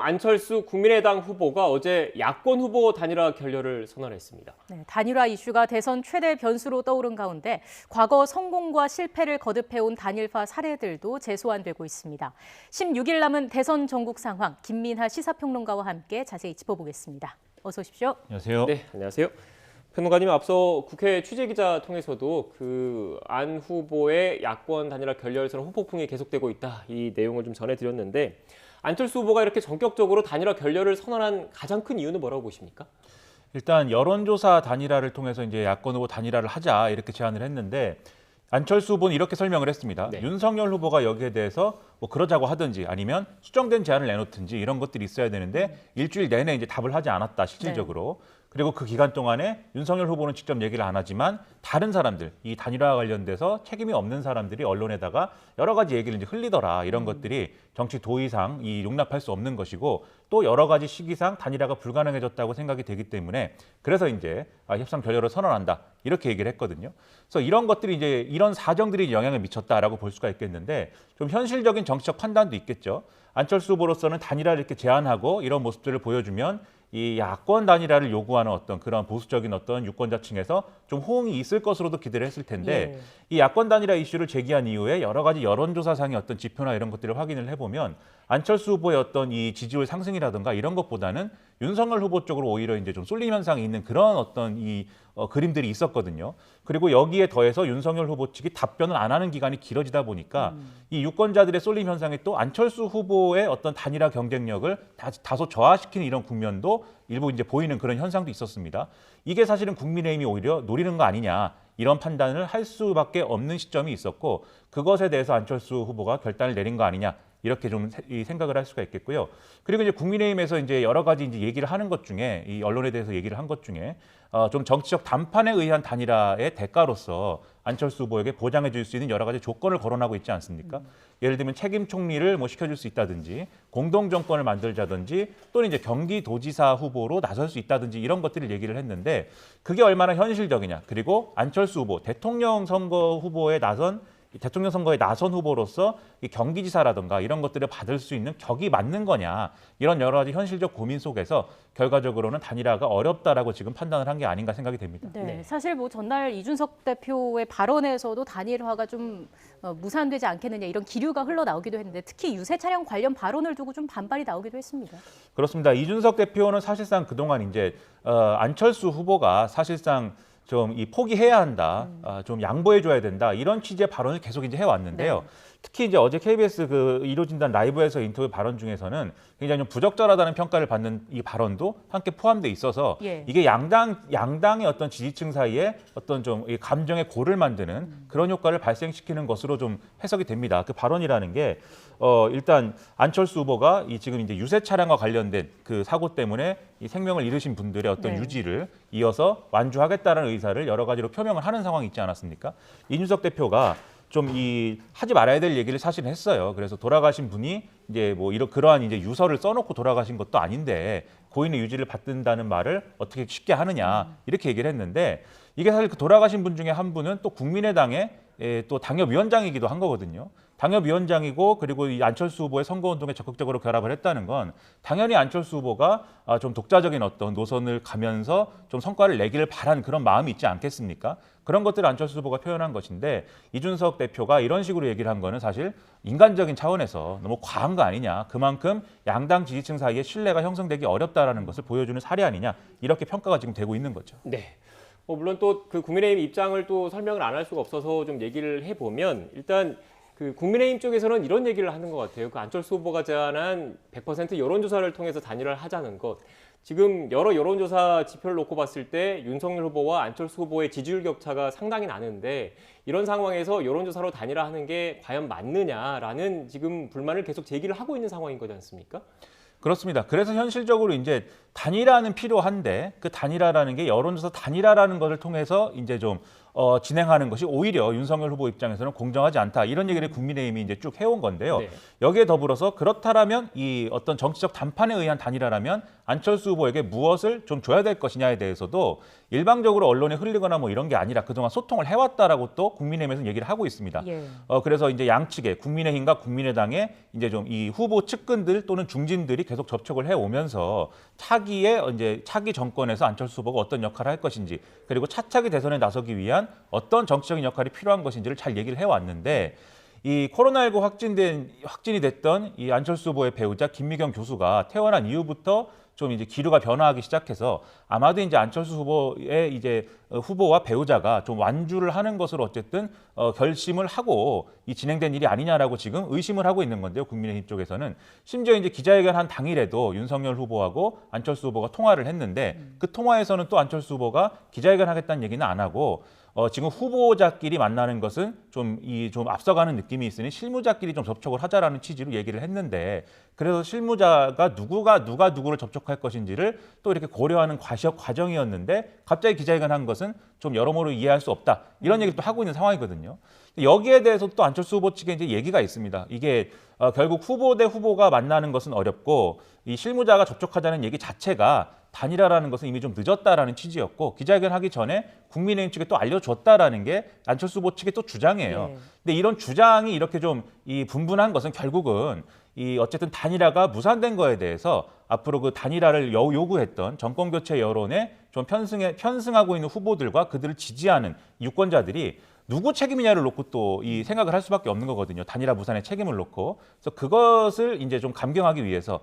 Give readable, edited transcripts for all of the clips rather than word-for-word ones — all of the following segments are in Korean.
안철수 국민의당 후보가 어제 야권 후보 단일화 결렬을 선언했습니다. 네, 단일화 이슈가 대선 최대 변수로 떠오른 가운데 과거 성공과 실패를 거듭해온 단일화 사례들도 재소환되고 있습니다. 16일 남은 대선 전국 상황, 김민하 시사평론가와 함께 자세히 짚어보겠습니다. 어서 오십시오. 안녕하세요. 네, 안녕하세요. 평론가님, 앞서 국회 취재기자 통해서도 안 후보의 야권 단일화 결렬에서는 후폭풍이 계속되고 있다, 이 내용을 좀 전해드렸는데, 안철수 후보가 이렇게 전격적으로 단일화 결렬을 선언한 가장 큰 이유는 뭐라고 보십니까? 일단 여론조사 단일화를 통해서 이제 야권 후보 단일화를 하자 이렇게 제안을 했는데 안철수 후보는 이렇게 설명을 했습니다. 네. 윤석열 후보가 여기에 대해서 뭐 그러자고 하든지 아니면 수정된 제안을 내놓든지 이런 것들이 있어야 되는데 일주일 내내 이제 답을 하지 않았다, 실질적으로. 그리고 그 기간 동안에 윤석열 후보는 직접 얘기를 안 하지만 다른 사람들, 이 단일화와 관련돼서 책임이 없는 사람들이 언론에다가 여러 가지 얘기를 이제 흘리더라. 이런 것들이 정치 도의상 이 용납할 수 없는 것이고 또 여러 가지 시기상 단일화가 불가능해졌다고 생각이 되기 때문에 그래서 이제 협상 결렬을 선언한다. 이렇게 얘기를 했거든요. 그래서 이런 것들이 이제 이런 사정들이 영향을 미쳤다라고 볼 수가 있겠는데 좀 현실적인 정치적 판단도 있겠죠. 안철수 후보로서는 단일화를 이렇게 제안하고 이런 모습들을 보여주면 이 야권 단일화를 요구하는 어떤 그런 보수적인 어떤 유권자층에서 좀 호응이 있을 것으로도 기대를 했을 텐데 이 야권 단일화 이슈를 제기한 이후에 여러 가지 여론조사상의 어떤 지표나 이런 것들을 확인을 해보면 안철수 후보의 어떤 이 지지율 상승이라든가 이런 것보다는 윤석열 후보 쪽으로 오히려 이제 좀 쏠림 현상이 있는 그런 어떤 이 그림들이 있었거든요. 그리고 여기에 더해서 윤석열 후보 측이 답변을 안 하는 기간이 길어지다 보니까 이 유권자들의 쏠림 현상이 또 안철수 후보의 어떤 단일화 경쟁력을 다소 저하시키는 이런 국면도 일부 이제 보이는 그런 현상도 있었습니다. 이게 사실은 국민의힘이 오히려 노리는 거 아니냐, 이런 판단을 할 수밖에 없는 시점이 있었고 그것에 대해서 안철수 후보가 결단을 내린 거 아니냐, 이렇게 좀 생각을 할 수가 있겠고요. 그리고 이제 국민의힘에서 이제 여러 가지 이제 얘기를 하는 것 중에 이 언론에 대해서 얘기를 한 것 중에 좀 정치적 담판에 의한 단일화의 대가로서 안철수 후보에게 보장해 줄 수 있는 여러 가지 조건을 거론하고 있지 않습니까? 예를 들면 책임 총리를 뭐 시켜줄 수 있다든지 공동 정권을 만들자든지 또는 이제 경기도지사 후보로 나설 수 있다든지 이런 것들을 얘기를 했는데 그게 얼마나 현실적이냐, 그리고 안철수 후보 대통령 선거에 나선 후보로서 이 경기지사라든가 이런 것들을 받을 수 있는 격이 맞는 거냐, 이런 여러 가지 현실적 고민 속에서 결과적으로는 단일화가 어렵다라고 지금 판단을 한 게 아닌가 생각이 됩니다. 네, 사실 뭐 전날 이준석 대표의 발언에서도 단일화가 좀 무산되지 않겠느냐 이런 기류가 흘러나오기도 했는데 특히 유세 차량 관련 발언을 두고 좀 반발이 나오기도 했습니다. 그렇습니다. 이준석 대표는 사실상 그동안 이제 안철수 후보가 사실상 좀 포기해야 한다, 좀 양보해줘야 된다, 이런 취지의 발언을 계속 이제 해왔는데요. 특히 이제 어제 KBS 이루어진다는 라이브에서 인터뷰 발언 중에서는 굉장히 좀 부적절하다는 평가를 받는 이 발언도 함께 포함돼 있어서 이게 양당의 어떤 지지층 사이에 어떤 좀 감정의 골을 만드는 그런 효과를 발생시키는 것으로 좀 해석이 됩니다. 그 발언이라는 게 일단 안철수 후보가 지금 이제 유세 차량과 관련된 그 사고 때문에 이 생명을 잃으신 분들의 어떤 유지를 이어서 완주하겠다는 의사를 여러 가지로 표명을 하는 상황이 있지 않았습니까? 이준석 대표가 좀 하지 말아야 될 얘기를 사실 했어요. 그래서 돌아가신 분이 이제 뭐 그러한 이제 유서를 써놓고 돌아가신 것도 아닌데 고인의 유지를 받는다는 말을 어떻게 쉽게 하느냐, 이렇게 얘기를 했는데 이게 사실 그 돌아가신 분 중에 한 분은 또 국민의당의 또 당협위원장이기도 한 거거든요. 당협위원장이고 그리고 이 안철수 후보의 선거운동에 적극적으로 결합을 했다는 건 당연히 안철수 후보가 좀 독자적인 어떤 노선을 가면서 좀 성과를 내기를 바란 그런 마음이 있지 않겠습니까? 그런 것들을 안철수 후보가 표현한 것인데 이준석 대표가 이런 식으로 얘기를 한 거는 사실 인간적인 차원에서 너무 과한 거 아니냐, 그만큼 양당 지지층 사이에 신뢰가 형성되기 어렵다라는 것을 보여주는 사례 아니냐, 이렇게 평가가 지금 되고 있는 거죠. 네. 물론 또 그 국민의힘 입장을 또 설명을 안 할 수가 없어서 좀 얘기를 해보면, 일단 그 국민의힘 쪽에서는 이런 얘기를 하는 것 같아요. 그 안철수 후보가 제안한 100% 여론조사를 통해서 단일화를 하자는 것. 지금 여러 여론조사 지표를 놓고 봤을 때 윤석열 후보와 안철수 후보의 지지율 격차가 상당히 나는데 이런 상황에서 여론조사로 단일화하는 게 과연 맞느냐라는 지금 불만을 계속 제기를 하고 있는 상황인 거지 않습니까? 그렇습니다. 그래서 현실적으로 이제 단일화는 필요한데 그 단일화라는 게 여론조사 단일화라는 것을 통해서 이제 좀 진행하는 것이 오히려 윤석열 후보 입장에서는 공정하지 않다. 이런 얘기를 국민의힘이 이제 쭉 해온 건데요. 네. 여기에 더불어서 그렇다라면 이 어떤 정치적 담판에 의한 단일화라면 안철수 후보에게 무엇을 좀 줘야 될 것이냐에 대해서도 일방적으로 언론에 흘리거나 뭐 이런 게 아니라 그동안 소통을 해왔다라고 또 국민의힘에서는 얘기를 하고 있습니다. 예. 그래서 이제 양측에 국민의힘과 국민의당에 이제 좀 이 후보 측근들 또는 중진들이 계속 접촉을 해오면서 차기 정권에서 안철수 후보가 어떤 역할을 할 것인지 그리고 차차기 대선에 나서기 위한 어떤 정치적인 역할이 필요한 것인지를 잘 얘기를 해왔는데 이 코로나19 확진이 됐던 이 안철수 후보의 배우자 김미경 교수가 퇴원한 이후부터 좀 이제 기류가 변화하기 시작해서 아마도 이제 안철수 후보의 이제 후보와 배우자가 좀 완주를 하는 것으로 어쨌든 결심을 하고 이 진행된 일이 아니냐라고 지금 의심을 하고 있는 건데요. 국민의힘 쪽에서는 심지어 이제 기자회견한 당일에도 윤석열 후보하고 안철수 후보가 통화를 했는데 그 통화에서는 또 안철수 후보가 기자회견하겠다는 얘기는 안 하고 지금 후보자끼리 만나는 것은 좀 앞서가는 느낌이 있으니 실무자끼리 좀 접촉을 하자라는 취지로 얘기를 했는데 그래서 실무자가 누가 누구를 접촉할 것인지를 또 이렇게 고려하는 과정이었는데 갑자기 기자회견한 것은 좀 여러모로 이해할 수 없다 이런 얘기를 또 하고 있는 상황이거든요. 여기에 대해서 또 안철수 후보 측에 이제 얘기가 있습니다. 이게 결국 후보 대 후보가 만나는 것은 어렵고 이 실무자가 접촉하자는 얘기 자체가 단일화라는 것은 이미 좀 늦었다라는 취지였고 기자회견하기 전에 국민의힘 측에 또 알려줬다라는 게 안철수 후보 측의 또 주장이에요. 네. 근데 이런 주장이 이렇게 좀 이 분분한 것은 결국은 이 어쨌든 단일화가 무산된 거에 대해서 앞으로 그 단일화를 요구했던 정권 교체 여론에 좀 편승하고 있는 후보들과 그들을 지지하는 유권자들이 누구 책임이냐를 놓고 또 이 생각을 할 수밖에 없는 거거든요. 단일화 무산의 책임을 놓고. 그래서 그것을 이제 좀 감경하기 위해서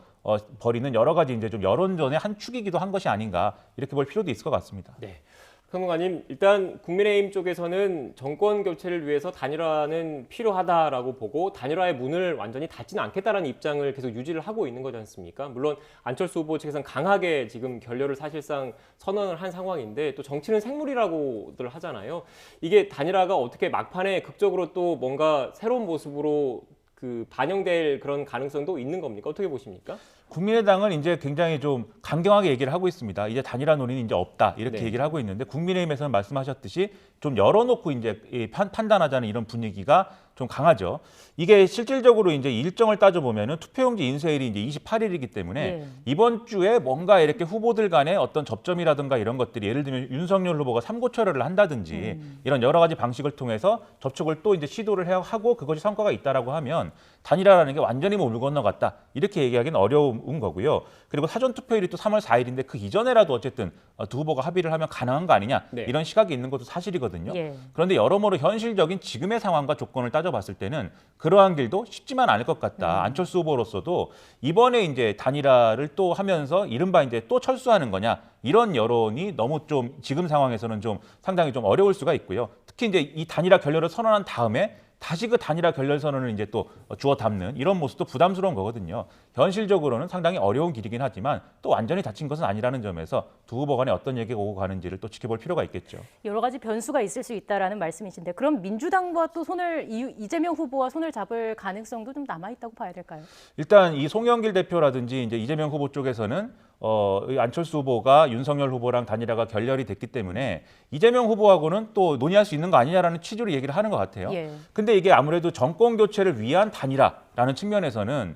벌이는 여러 가지 이제 좀 여론전의 한 축이기도 한 것이 아닌가 이렇게 볼 필요도 있을 것 같습니다. 네. 평론가님, 일단 국민의힘 쪽에서는 정권 교체를 위해서 단일화는 필요하다라고 보고 단일화의 문을 완전히 닫지는 않겠다라는 입장을 계속 유지를 하고 있는 거지 않습니까? 물론 안철수 후보 측에서는 강하게 지금 결렬을 사실상 선언을 한 상황인데 또 정치는 생물이라고들 하잖아요. 이게 단일화가 어떻게 막판에 극적으로 또 뭔가 새로운 모습으로 그 반영될 그런 가능성도 있는 겁니까? 어떻게 보십니까? 국민의당은 이제 굉장히 좀 강경하게 얘기를 하고 있습니다. 이제 단일화 논의는 이제 없다 이렇게 네. 얘기를 하고 있는데 국민의힘에서는 말씀하셨듯이 좀 열어놓고 이제 판단하자는 이런 분위기가 좀 강하죠. 이게 실질적으로 이제 일정을 따져보면은 투표용지 인쇄일이 이제 28일이기 때문에 네. 이번 주에 뭔가 이렇게 후보들 간의 어떤 접점이라든가 이런 것들이 예를 들면 윤석열 후보가 삼고초려를 한다든지 이런 여러 가지 방식을 통해서 접촉을 또 이제 시도를 하고 그것이 성과가 있다라고 하면 단일화라는 게 완전히 뭐 물 건너갔다 이렇게 얘기하기는 어려운 거고요. 그리고 사전 투표일이 또 3월 4일인데 그 이전에라도 어쨌든 두 후보가 합의를 하면 가능한 거 아니냐 네. 이런 시각이 있는 것도 사실이거든요. 예. 그런데 여러모로 현실적인 지금의 상황과 조건을 따져봤을 때는 그러한 길도 쉽지만 않을 것 같다. 안철수 후보로서도 이번에 이제 단일화를 또 하면서 이른바 이제 또 철수하는 거냐 이런 여론이 너무 좀 지금 상황에서는 좀 상당히 좀 어려울 수가 있고요. 특히 이제 이 단일화 결렬을 선언한 다음에 다시 그 단일화 결렬 선언을 이제 또 주워 담는 이런 모습도 부담스러운 거거든요. 현실적으로는 상당히 어려운 길이긴 하지만 또 완전히 닫힌 것은 아니라는 점에서 두 후보 간에 어떤 얘기가 오고 가는지를 또 지켜볼 필요가 있겠죠. 여러 가지 변수가 있을 수 있다라는 말씀이신데 그럼 민주당과 또 이재명 후보와 손을 잡을 가능성도 좀 남아 있다고 봐야 될까요? 일단 이 송영길 대표라든지 이제 이재명 후보 쪽에서는 이 안철수 후보가 윤석열 후보랑 단일화가 결렬이 됐기 때문에 이재명 후보하고는 또 논의할 수 있는 거 아니냐라는 취지로 얘기를 하는 것 같아요. 예. 근데 이게 아무래도 정권 교체를 위한 단일화라는 측면에서는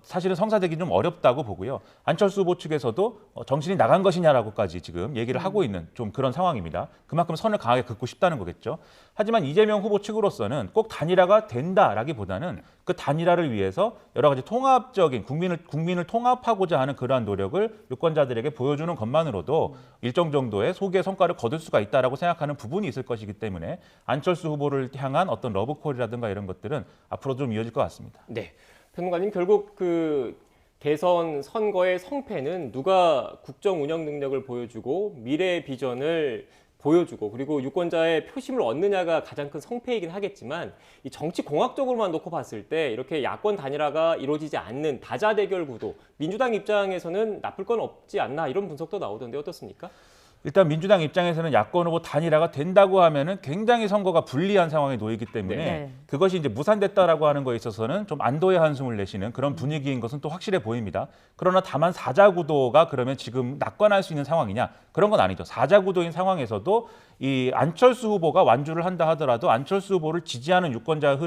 사실은 성사되기 좀 어렵다고 보고요. 안철수 후보 측에서도 정신이 나간 것이냐라고까지 지금 얘기를 하고 있는 좀 그런 상황입니다. 그만큼 선을 강하게 긋고 싶다는 거겠죠. 하지만 이재명 후보 측으로서는 꼭 단일화가 된다라기보다는 그 단일화를 위해서 여러 가지 통합적인 국민을 통합하고자 하는 그러한 노력을 유권자들에게 보여주는 것만으로도 일정 정도의 소기의 성과를 거둘 수가 있다라고 생각하는 부분이 있을 것이기 때문에 안철수 후보를 향한 어떤 러브콜이라든가 이런 것들은 앞으로 좀 이어질 것 같습니다. 네. 평론가님, 결국 그 대선 선거의 성패는 누가 국정 운영 능력을 보여주고 미래의 비전을 보여주고 그리고 유권자의 표심을 얻느냐가 가장 큰 성패이긴 하겠지만 이 정치 공학적으로만 놓고 봤을 때 이렇게 야권 단일화가 이루어지지 않는 다자대결 구도 민주당 입장에서는 나쁠 건 없지 않나 이런 분석도 나오던데 어떻습니까? 일단 민주당 입장에서는 야권 후보 단일화가 된다고 하면은 굉장히 선거가 불리한 상황에 놓이기 때문에 네. 그것이 이제 무산됐다라고 하는 거에 있어서는 좀 안도의 한숨을 내쉬는 그런 분위기인 것은 또 확실해 보입니다. 그러나 다만 사자 구도가 그러면 지금 낙관할 수 있는 상황이냐? 그런 건 아니죠. 사자 구도인 상황에서도 이 안철수 후보가 완주를 한다 하더라도 안철수 후보를 지지하는 유권자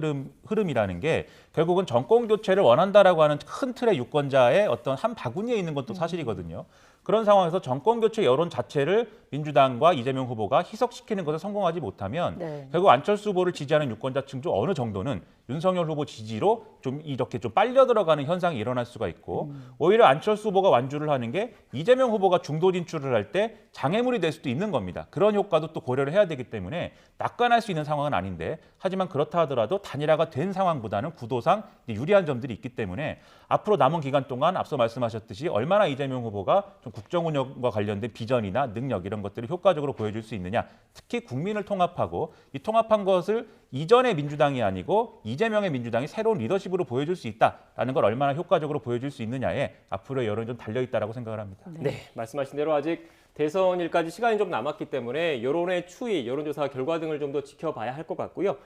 흐름이라는 게 결국은 정권 교체를 원한다라고 하는 큰 틀의 유권자의 어떤 한 바구니에 있는 것도 사실이거든요. 그런 상황에서 정권 교체 여론 자체를 민주당과 이재명 후보가 희석시키는 것에 성공하지 못하면 네. 결국 안철수 후보를 지지하는 유권자층 중 어느 정도는 윤석열 후보 지지로 좀 이렇게 좀 빨려 들어가는 현상이 일어날 수가 있고 오히려 안철수 후보가 완주를 하는 게 이재명 후보가 중도 진출을 할 때 장애물이 될 수도 있는 겁니다. 그런 효과도 또 고려를 해야 되기 때문에 낙관할 수 있는 상황은 아닌데 하지만 그렇다 하더라도 단일화가 된 상황보다는 구도상 유리한 점들이 있기 때문에 앞으로 남은 기간 동안 앞서 말씀하셨듯이 얼마나 이재명 후보가 좀 국정 운영과 관련된 비전이나 능력 이런 것들을 효과적으로 보여줄 수 있느냐, 특히 국민을 통합하고 이 통합한 것을 이전의 민주당이 아니고 이재명의 민주당이 새로운 리더십으로 보여줄 수 있다라는 걸 얼마나 효과적으로 보여줄 수 있느냐에 앞으로의 여론이 좀 달려있다라고 생각을 합니다. 네, 말씀하신 대로 아직 대선일까지 시간이 좀 남았기 때문에 여론의 추이, 여론조사 결과 등을 좀 더 지켜봐야 할 것 같고요.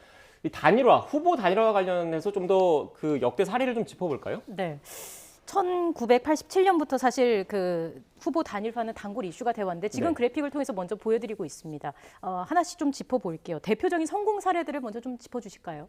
이 단일화, 후보 단일화와 관련해서 좀 더 그 역대 사례를 좀 짚어볼까요? 네. 1987년부터 사실 그 후보 단일화는 단골 이슈가 되어 왔는데 지금 네. 그래픽을 통해서 먼저 보여드리고 있습니다. 하나씩 좀 짚어볼게요. 대표적인 성공 사례들을 먼저 좀 짚어주실까요?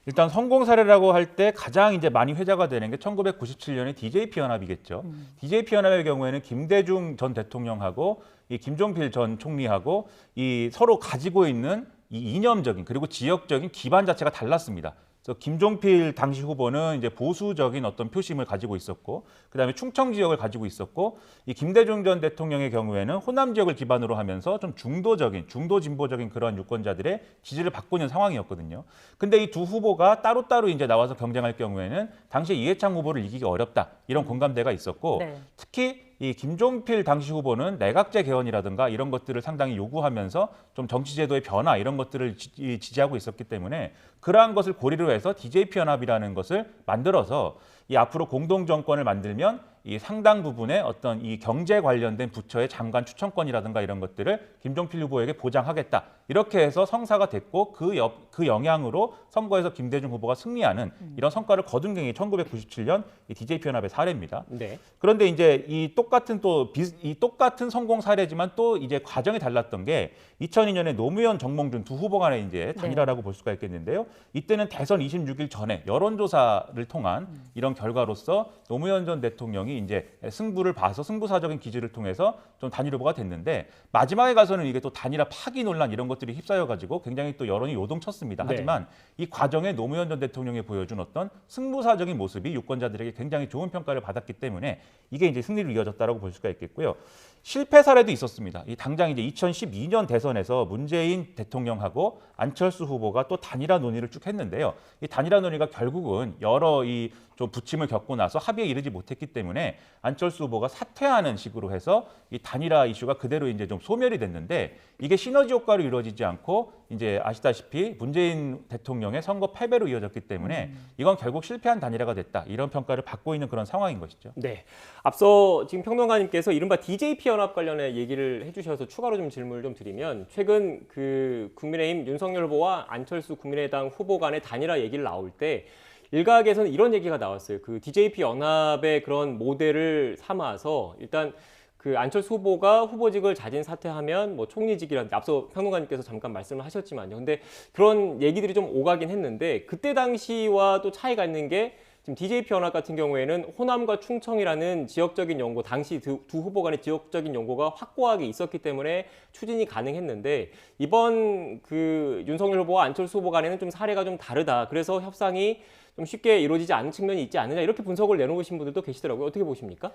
일단 성공 사례라고 할 때 가장 이제 많이 회자가 되는 게 1997년의 DJP 연합이겠죠. DJP 연합의 경우에는 김대중 전 대통령하고 이 김종필 전 총리하고 이 서로 가지고 있는 이 이념적인 그리고 지역적인 기반 자체가 달랐습니다. 그래서 김종필 당시 후보는 이제 보수적인 어떤 표심을 가지고 있었고, 그다음에 충청 지역을 가지고 있었고, 이 김대중 전 대통령의 경우에는 호남 지역을 기반으로 하면서 좀 중도적인, 중도 진보적인 그런 유권자들의 지지를 받고 있는 상황이었거든요. 근데 이 두 후보가 따로따로 이제 나와서 경쟁할 경우에는 당시 이해창 후보를 이기기 어렵다 이런 공감대가 있었고, 네. 특히 이 김종필 당시 후보는 내각제 개헌이라든가 이런 것들을 상당히 요구하면서 좀 정치제도의 변화 이런 것들을 지지하고 있었기 때문에 그러한 것을 고리로 해서 DJP 연합이라는 것을 만들어서 이 앞으로 공동 정권을 만들면 이 상당 부분의 어떤 이 경제 관련된 부처의 장관 추천권이라든가 이런 것들을 김종필 후보에게 보장하겠다. 이렇게 해서 성사가 됐고 그 영향으로 선거에서 김대중 후보가 승리하는 이런 성과를 거둔 게 1997년 이 DJP 연합의 사례입니다. 네. 그런데 이제 이 똑같은 성공 사례지만 또 이제 과정이 달랐던 게 2002년에 노무현 정몽준 두 후보 간의 이제 단일화라고 볼 수가 있겠는데요. 이때는 대선 26일 전에 여론조사를 통한 이런 결과로서 노무현 전 대통령이 이제 승부를 봐서 승부사적인 기지를 통해서 좀 단일 후보가 됐는데 마지막에 가서는 이게 또 단일화 파기 논란 이런 것들이 휩싸여 가지고 굉장히 또 여론이 요동쳤습니다. 네. 하지만 이 과정에 노무현 전 대통령이 보여준 어떤 승부사적인 모습이 유권자들에게 굉장히 좋은 평가를 받았기 때문에 이게 이제 승리로 이어졌다라고 볼 수가 있겠고요. 실패 사례도 있었습니다. 이 당장 이제 2012년 대선에서 문재인 대통령하고 안철수 후보가 또 단일화 논의를 쭉 했는데요. 이 단일화 논의가 결국은 여러 이 좀 부침을 겪고 나서 합의에 이르지 못했기 때문에 안철수 후보가 사퇴하는 식으로 해서 이 단일화 이슈가 그대로 이제 좀 소멸이 됐는데 이게 시너지 효과로 이루어지지 않고 이제 아시다시피 문재인 대통령의 선거 패배로 이어졌기 때문에 이건 결국 실패한 단일화가 됐다. 이런 평가를 받고 있는 그런 상황인 것이죠. 네. 앞서 지금 평론가님께서 이른바 DJP 연합 관련해 얘기를 해주셔서 추가로 좀 질문을 좀 드리면 최근 그 국민의힘 윤석열 후보와 안철수 국민의당 후보 간의 단일화 얘기를 나올 때 일각에서는 이런 얘기가 나왔어요. 그 DJP 연합의 그런 모델을 삼아서 일단 그 안철수 후보가 후보직을 자진 사퇴하면 뭐 총리직이라든지 앞서 평론가님께서 잠깐 말씀을 하셨지만요. 근데 그런 얘기들이 좀 오가긴 했는데 그때 당시와 또 차이가 있는 게 지금 DJP 연합 같은 경우에는 호남과 충청이라는 지역적인 연고, 당시 두 후보 간의 지역적인 연고가 확고하게 있었기 때문에 추진이 가능했는데 이번 그 윤석열 후보와 안철수 후보 간에는 좀 사례가 좀 다르다. 그래서 협상이 좀 쉽게 이루어지지 않은 측면이 있지 않느냐 이렇게 분석을 내놓으신 분들도 계시더라고요. 어떻게 보십니까?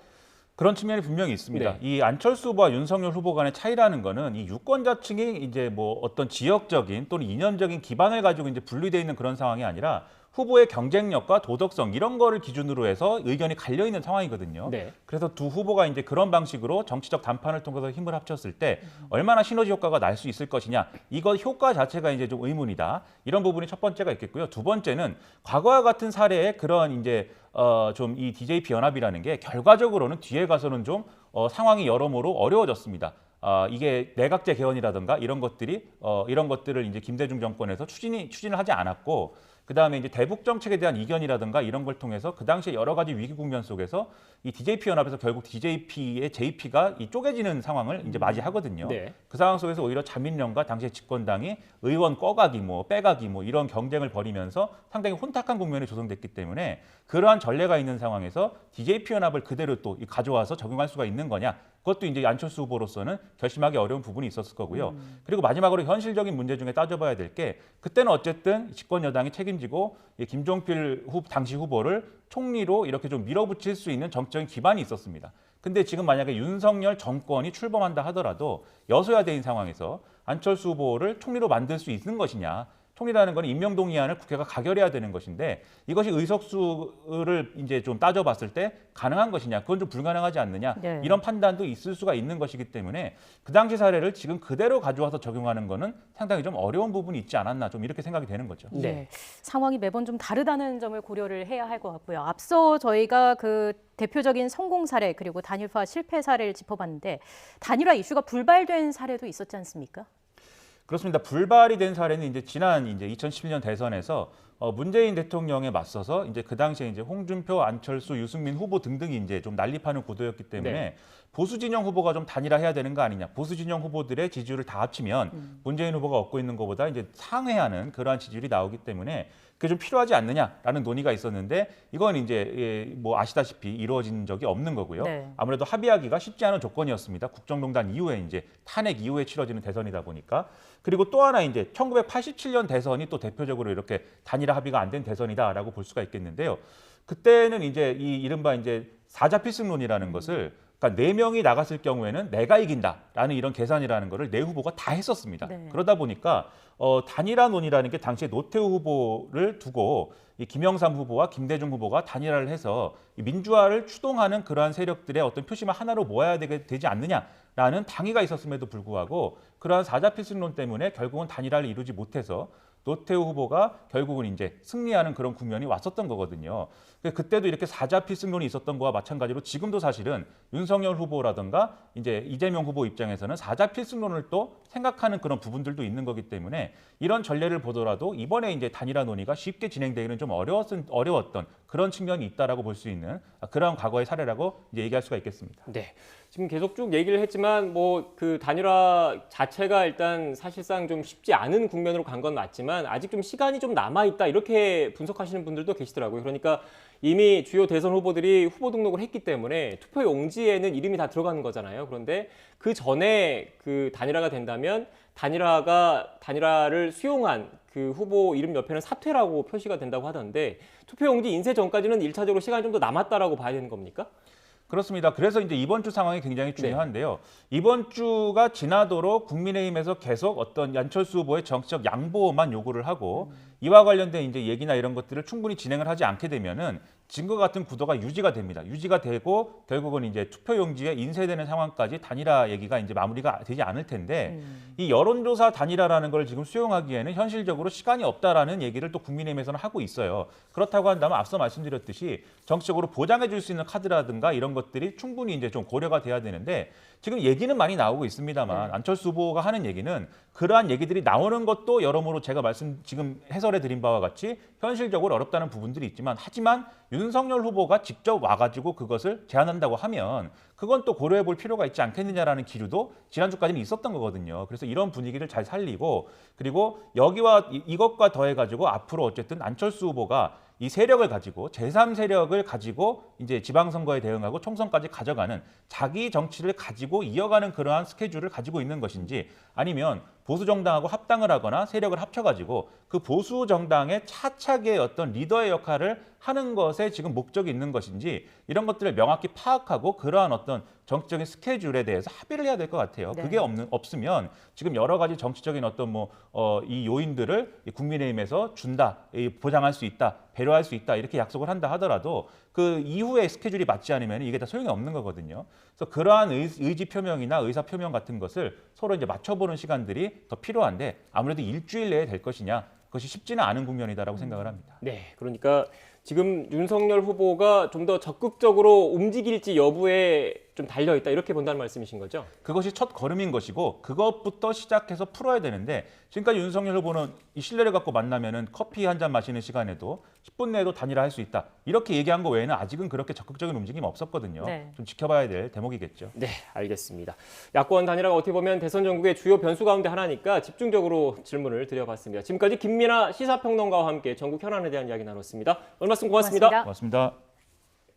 그런 측면이 분명히 있습니다. 네. 이 안철수 후보와 윤석열 후보 간의 차이라는 거는 이 유권자층이 이제 뭐 어떤 지역적인 또는 이념적인 기반을 가지고 이제 분리되어 있는 그런 상황이 아니라 후보의 경쟁력과 도덕성 이런 거를 기준으로 해서 의견이 갈려 있는 상황이거든요. 네. 그래서 두 후보가 이제 그런 방식으로 정치적 담판을 통해서 힘을 합쳤을 때 얼마나 시너지 효과가 날 수 있을 것이냐. 이거 효과 자체가 이제 좀 의문이다. 이런 부분이 첫 번째가 있겠고요. 두 번째는 과거와 같은 사례의 그런 이제 좀 이 DJP 연합이라는 게 결과적으로는 뒤에 가서는 좀 상황이 여러모로 어려워졌습니다. 이게 내각제 개헌이라든가 이런 것들을 이제 김대중 정권에서 추진을 하지 않았고, 그다음에 이제 대북 정책에 대한 이견이라든가 이런 걸 통해서 그 당시에 여러 가지 위기 국면 속에서 이 DJP 연합에서 결국 DJP의 JP가 이 쪼개지는 상황을 이제 맞이하거든요. 네. 그 상황 속에서 오히려 자민련과 당시의 집권당이 의원 꺼가기, 빼가기 이런 경쟁을 벌이면서 상당히 혼탁한 국면이 조성됐기 때문에 그러한 전례가 있는 상황에서 DJP 연합을 그대로 또 가져와서 적용할 수가 있는 거냐? 그것도 이제 안철수 후보로서는 결심하기 어려운 부분이 있었을 거고요. 그리고 마지막으로 현실적인 문제 중에 따져봐야 될 게, 그때는 어쨌든 집권 여당이 책임지고 이 김종필 당시 후보를 총리로 이렇게 좀 밀어붙일 수 있는 정적인 기반이 있었습니다. 근데 지금 만약에 윤석열 정권이 출범한다 하더라도 여소야대인 상황에서 안철수 후보를 총리로 만들 수 있는 것이냐? 총리라는 건 임명동의안을 국회가 가결해야 되는 것인데 이것이 의석수를 이제 좀 따져봤을 때 가능한 것이냐, 그건 좀 불가능하지 않느냐, 네. 이런 판단도 있을 수가 있는 것이기 때문에 그 당시 사례를 지금 그대로 가져와서 적용하는 거는 상당히 좀 어려운 부분이 있지 않았나, 좀 이렇게 생각이 되는 거죠. 네. 네. 상황이 매번 좀 다르다는 점을 고려를 해야 할 것 같고요. 앞서 저희가 그 대표적인 성공 사례 그리고 단일화 실패 사례를 짚어봤는데 단일화 이슈가 불발된 사례도 있었지 않습니까? 그렇습니다. 불발이 된 사례는 이제 지난 2011년 대선에서 문재인 대통령에 맞서서 이제 그 당시에 이제 홍준표, 안철수, 유승민 후보 등등이 이제 좀 난립하는 구도였기 때문에 네. 보수 진영 후보가 좀 단일화해야 되는 거 아니냐. 보수 진영 후보들의 지지율을 다 합치면 문재인 후보가 얻고 있는 것보다 이제 상회하는 그러한 지지율이 나오기 때문에 그게 좀 필요하지 않느냐라는 논의가 있었는데 이건 이제 아시다시피 이루어진 적이 없는 거고요. 네. 아무래도 합의하기가 쉽지 않은 조건이었습니다. 국정농단 이후에 이제 탄핵 이후에 치러지는 대선이다 보니까. 그리고 또 하나 이제 1987년 대선이 또 대표적으로 이렇게 단일화 합의가 안 된 대선이다라고 볼 수가 있겠는데요. 그때는 이제 이 이른바 이제 사자필승론이라는 것을, 그러니까 4명이 나갔을 경우에는 내가 이긴다라는 이런 계산이라는 거를 네 후보가 다 했었습니다. 네. 그러다 보니까 단일화론이라는 게 당시에 노태우 후보를 두고 이 김영삼 후보와 김대중 후보가 단일화를 해서 이 민주화를 추동하는 그러한 세력들의 어떤 표심을 하나로 모아야 되지 않느냐라는 당위가 있었음에도 불구하고 그러한 사자필승론 때문에 결국은 단일화를 이루지 못해서 노태우 후보가 결국은 이제 승리하는 그런 국면이 왔었던 거거든요. 그때도 이렇게 사자필승론이 있었던 거와 마찬가지로 지금도 사실은 윤석열 후보라든가 이제 이재명 후보 입장에서는 사자필승론을 또 생각하는 그런 부분들도 있는 거기 때문에 이런 전례를 보더라도 이번에 이제 단일화 논의가 쉽게 진행되기는 좀 어려웠던 그런 측면이 있다라고 볼 수 있는 그런 과거의 사례라고 이제 얘기할 수가 있겠습니다. 네. 지금 계속 쭉 얘기를 했지만 그 단일화 자체가 일단 사실상 좀 쉽지 않은 국면으로 간 건 맞지만 아직 좀 시간이 좀 남아 있다 이렇게 분석하시는 분들도 계시더라고요. 그러니까 이미 주요 대선 후보들이 후보 등록을 했기 때문에 투표 용지에는 이름이 다 들어가는 거잖아요. 그런데 그 전에 그 단일화가 된다면 단일화를 수용한 그 후보 이름 옆에는 사퇴라고 표시가 된다고 하던데 투표 용지 인쇄 전까지는 1차적으로 시간이 좀 더 남았다라고 봐야 되는 겁니까? 그렇습니다. 그래서 이제 이번 주 상황이 굉장히 중요한데요. 이번 주가 지나도록 국민의힘에서 계속 어떤 안철수 후보의 정치적 양보만 요구를 하고 이와 관련된 이제 얘기나 이런 것들을 충분히 진행을 하지 않게 되면은 지금과 같은 구도가 유지가 됩니다. 유지가 되고 결국은 이제 투표용지에 인쇄되는 상황까지 단일화 얘기가 이제 마무리가 되지 않을 텐데 이 여론조사 단일화라는 걸 지금 수용하기에는 현실적으로 시간이 없다라는 얘기를 또 국민의힘에서는 하고 있어요. 그렇다고 한다면 앞서 말씀드렸듯이 정치적으로 보장해 줄 수 있는 카드라든가 이런 것들이 충분히 이제 좀 고려가 돼야 되는데 지금 얘기는 많이 나오고 있습니다만 안철수 후보가 하는 얘기는 그러한 얘기들이 나오는 것도 여러모로 제가 지금 해설해 드린 바와 같이 현실적으로 어렵다는 부분들이 있지만 하지만 윤석열 후보가 직접 와가지고 그것을 제안한다고 하면 그건 또 고려해 볼 필요가 있지 않겠느냐라는 기류도 지난주까지는 있었던 거거든요. 그래서 이런 분위기를 잘 살리고 그리고 여기와 이것과 더해가지고 앞으로 어쨌든 안철수 후보가 이 세력을 가지고 제3세력을 가지고 이제 지방선거에 대응하고 총선까지 가져가는 자기 정치를 가지고 이어가는 그러한 스케줄을 가지고 있는 것인지 아니면 보수 정당하고 합당을 하거나 세력을 합쳐가지고 그 보수 정당의 차차기의 어떤 리더의 역할을 하는 것에 지금 목적이 있는 것인지 이런 것들을 명확히 파악하고 그러한 어떤 정치적인 스케줄에 대해서 합의를 해야 될 것 같아요. 네. 그게 없으면 지금 여러 가지 정치적인 어떤 이 요인들을 국민의힘에서 준다, 보장할 수 있다, 배려할 수 있다 이렇게 약속을 한다 하더라도 그 이후의 스케줄이 맞지 않으면 이게 다 소용이 없는 거거든요. 그래서 그러한 의지 표명이나 의사 표명 같은 것을 서로 이제 맞춰보는 시간들이 더 필요한데 아무래도 일주일 내에 될 것이냐 그것이 쉽지는 않은 국면이다라고 생각을 합니다. 네, 그러니까 지금 윤석열 후보가 좀 더 적극적으로 움직일지 여부에 좀 달려있다 이렇게 본다는 말씀이신 거죠? 그것이 첫 걸음인 것이고 그것부터 시작해서 풀어야 되는데 지금까지 윤석열 후보는 이 신뢰를 갖고 만나면은 커피 한 잔 마시는 시간에도 10분 내에도 단일화할 수 있다. 이렇게 얘기한 거 외에는 아직은 그렇게 적극적인 움직임이 없었거든요. 네. 좀 지켜봐야 될 대목이겠죠. 네, 알겠습니다. 야권 단일화가 어떻게 보면 대선 전국의 주요 변수 가운데 하나니까 집중적으로 질문을 드려봤습니다. 지금까지 김민아 시사평론가와 함께 전국 현안에 대한 이야기 나눴습니다. 오늘 말씀 고맙습니다. 고맙습니다. 고맙습니다.